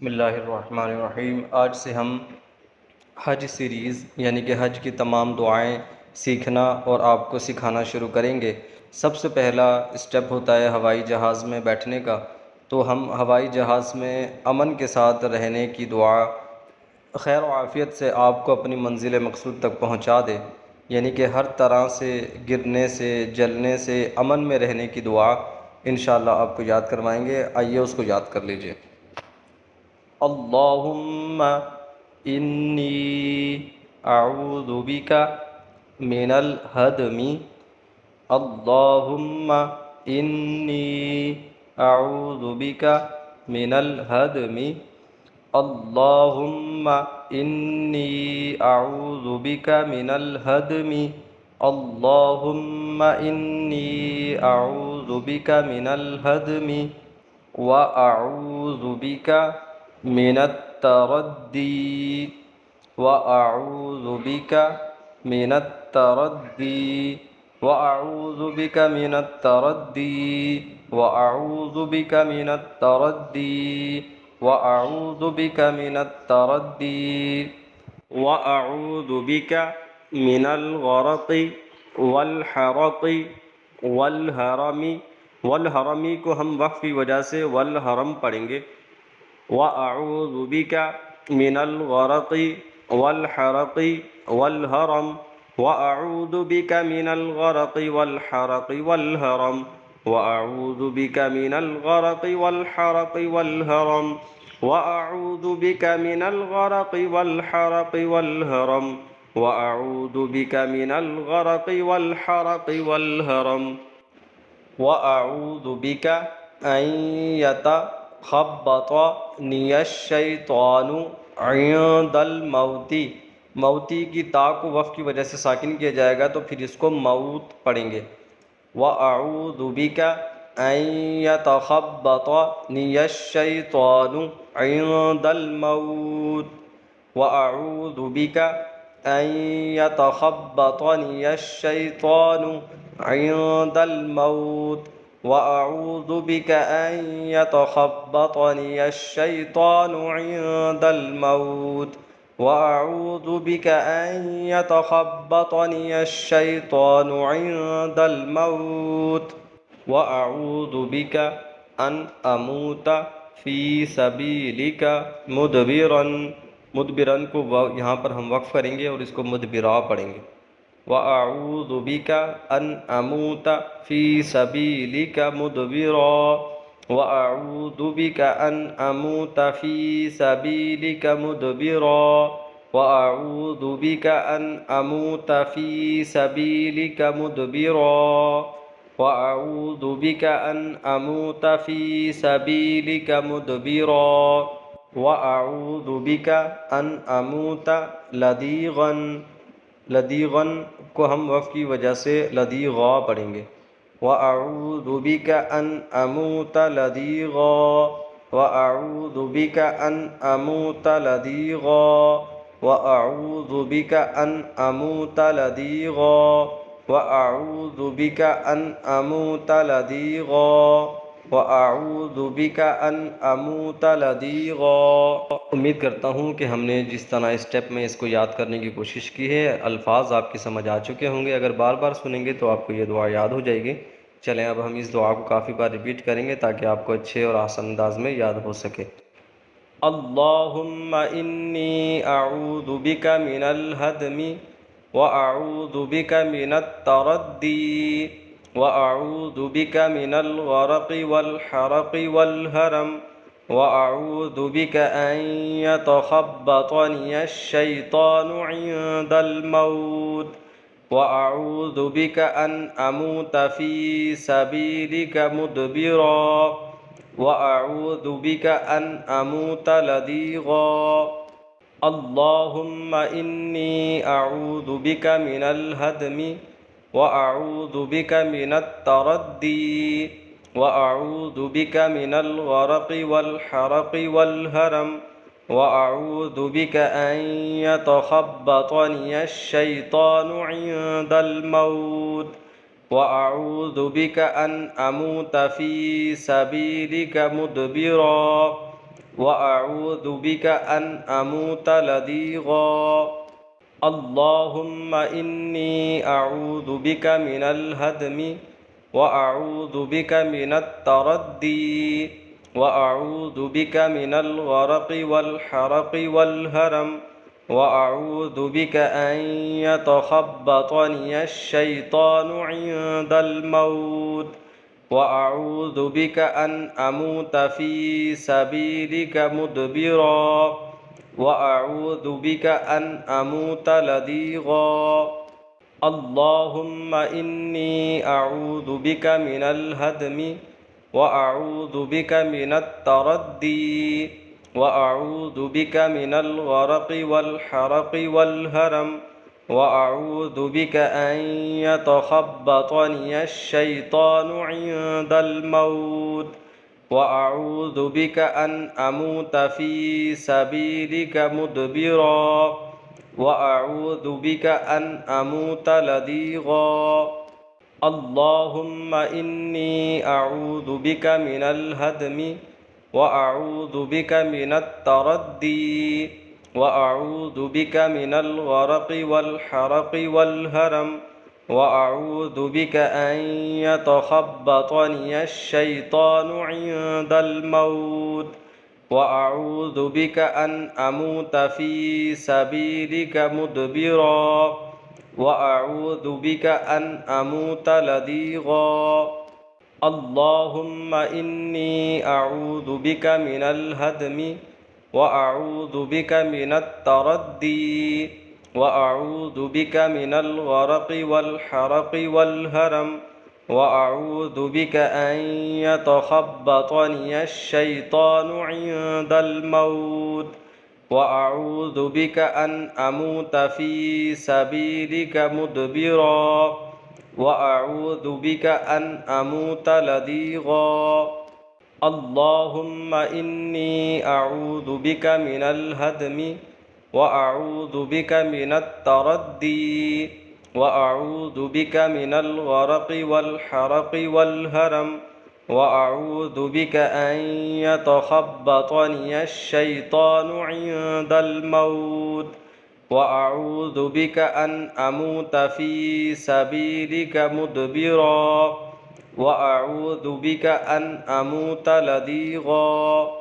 बिस्मिल्लाहिर्रहमानिर्रहीम। आज से हम हज सीरीज़ यानी कि हज की तमाम दुआएं सीखना और आपको सिखाना शुरू करेंगे। सबसे पहला स्टेप होता है हवाई जहाज़ में बैठने का। तो हम हवाई जहाज़ में अमन के साथ रहने की दुआ, खैर व आफ़ियत से आपको अपनी मंजिल मकसूद तक पहुंचा दे, यानी कि हर तरह से गिरने से, जलने से अमन में रहने की दुआ इंशाअल्लाह आपको याद करवाएंगे। आइए उसको याद कर लीजिए। अल्लाहुम्मा इन्नी अऊज़ु बिका मिनल हदमी। अल्लाहुम्मा इन्नी अऊज़ु बिका मिनल हदमी। अल्लाहुम्मा इन्नी अऊज़ु बिका मिनल हदमी। अल्लाहुम्मा इन्नी अऊज़ु बिका मिनल हदमी व अऊज़ु बिका मिनत तरद्दी। व अऊज़ु बिका मिनत तरद्दी। व अऊज़ु बिका मिनत तरद्दी। व अऊज़ु बिका मिनत तरद्दी। व अऊज़ु बिका मिनत तरद्दी। व अऊज़ु बिका मिनल गरक़ि वल हरक़ि वल हरमी। वल हरमी को हम वक्फ़ की वजह से वल हरम पढ़ेंगे। व अऊज़ु बिका मिनल गरक़ि वल हरक़ि वल हरम। व अऊज़ु बिका मिनल गरक़ि वल हरक़ि वल हरम। व अऊज़ु बिका मिनल गरक़ि वल हरक़ि वल हरम। व अऊज़ु बिका मिनल गरक़ि वल हरक़ि वल हरम। व अऊज़ु बिका मिनल गरक़ि वल हरक़ि वल हरम। व अऊज़ु बिका अन यतख़ब्बतनियश्शैतानु इंदल मौती। मौती की ता को वफ़ की वजह से साकिन किया जाएगा, तो फिर इसको मऊत पढ़ेंगे। व अऊज़ु बिका अन यतख़ब्बतनियश्शैतानु इंदल मौत। व अऊज़ु बिका अन यतख़ब्बतनियश्शैतानु इंदल मौत। व अऊज़ु बिका अन यतख़ब्बतनियश्शैतानु इंदल मौत। व अऊज़ु बिका अन यतख़ब्बतनियश्शैतानु इंदल मौत। व अऊज़ु बिका अन अमूत फ़ी सबीलिका मुदबिरन। मुदबिरन को यहाँ पर हम वक्फ़ करेंगे और इसको मुदबिरा पढ़ेंगे। व अऊज़ु बिका अन अमूत फ़ी सबीलिका मुदबिरा। व अऊज़ु बिका अन अमूत फ़ी सबीलिका मुदबिरा। व अऊज़ु बिका अन अमूत फ़ी सबीलिका मुदबिरा। व अऊज़ु बिका अन अमूत फ़ी सबीलिका मुदबिरा। व अऊज़ु बिका अन अमूत लदीगन। लदीगन को हम वफ़ की वजह से लदीगा पढ़ेंगे। व अऊज़ु बिका अन अमूत लदीगा। व अऊज़ु बिका अन अमूत लदीगा। व अऊज़ु बिका अन अमूत लदीगा। व अऊज़ु बिका अन अमूत लदीगा। व अऊज़ु बिका अन अमूत लदीगा। उम्मीद करता हूँ कि हमने जिस तरह स्टेप में इसको याद करने की कोशिश की है, अल्फाज आपकी समझ आ चुके होंगे। अगर बार बार सुनेंगे तो आपको ये दुआ याद हो जाएगी। चलें अब हम इस दुआ को काफ़ी बार रिपीट करेंगे ताकि आपको अच्छे और आसान अंदाज में याद हो सके। अल्लाहुम्मा इन्नी अऊज़ु बिका मिनल हदमी व अऊज़ु बिका मिनत तरद्दी। व अऊज़ु बिका मिनल गरक़ि वल हरक़ि वल हरम। व अऊज़ु बिका अन यतख़ब्बतनियश्शैतानु इंदल मौत। व अऊज़ु बिका अन अमूत फ़ी सबीलिका मुदबिरा। व अऊज़ु बिका अन अमूत लदीगा। अल्लाहुम्मा इन्नी अऊज़ु बिका मिनल हदमी व अऊज़ु बिका मिनत तरद्दी। व अऊज़ु बिका मिनल गरक़ि वल हरक़ि वल हरम। व अऊज़ु बिका अन यतख़ब्बतनियश्शैतानु इंदल मौत। व अऊज़ु बिका अन अमूत फ़ी सबीलिका मुदबिरा। وأعوذ بك أن أموت لديغا اللهم إني أعوذ بك من الهدم وأعوذ بك من التردي وأعوذ بك من الغرق والحرق والهرم وأعوذ بك أن يتخبطني الشيطان عند الموت وأعوذ بك أن أموت في سبيلك مدبرا وأعوذ بك أن أموت لديغا اللهم إني أعوذ بك من الهدم وأعوذ بك من التردي وأعوذ بك من الغرق والحرق والهرم وأعوذ بك أن يتخبطني الشيطان عند الموت وأعوذ بك أن أموت في سبيلك مدبرا وأعوذ بك أن أموت لديغا اللهم إني أعوذ بك من الهدم وأعوذ بك من التردي وأعوذ بك من الغرق والحرق والهرم وأعوذ بك أن يتخبطني الشيطان عند الموت وأعوذ بك أن أموت في سبيلك مدبرا وأعوذ بك أن أموت لديغا اللهم إني أعوذ بك من الهدم وأعوذ بك من التردي وأعوذ بك من الغرق والحرق والهرم وأعوذ بك أن يتخبطني الشيطان عند الموت وأعوذ بك أن أموت في سبيلك مدبرا وأعوذ بك أن أموت لديغا اللهم إني أعوذ بك من الهدم وأعوذ بك من التردي وأعوذ بك من الغرق والحرق والهرم وأعوذ بك أن يتخبطني الشيطان عند الموت وأعوذ بك أن أموت في سبيلك مدبرا وأعوذ بك أن أموت لديغا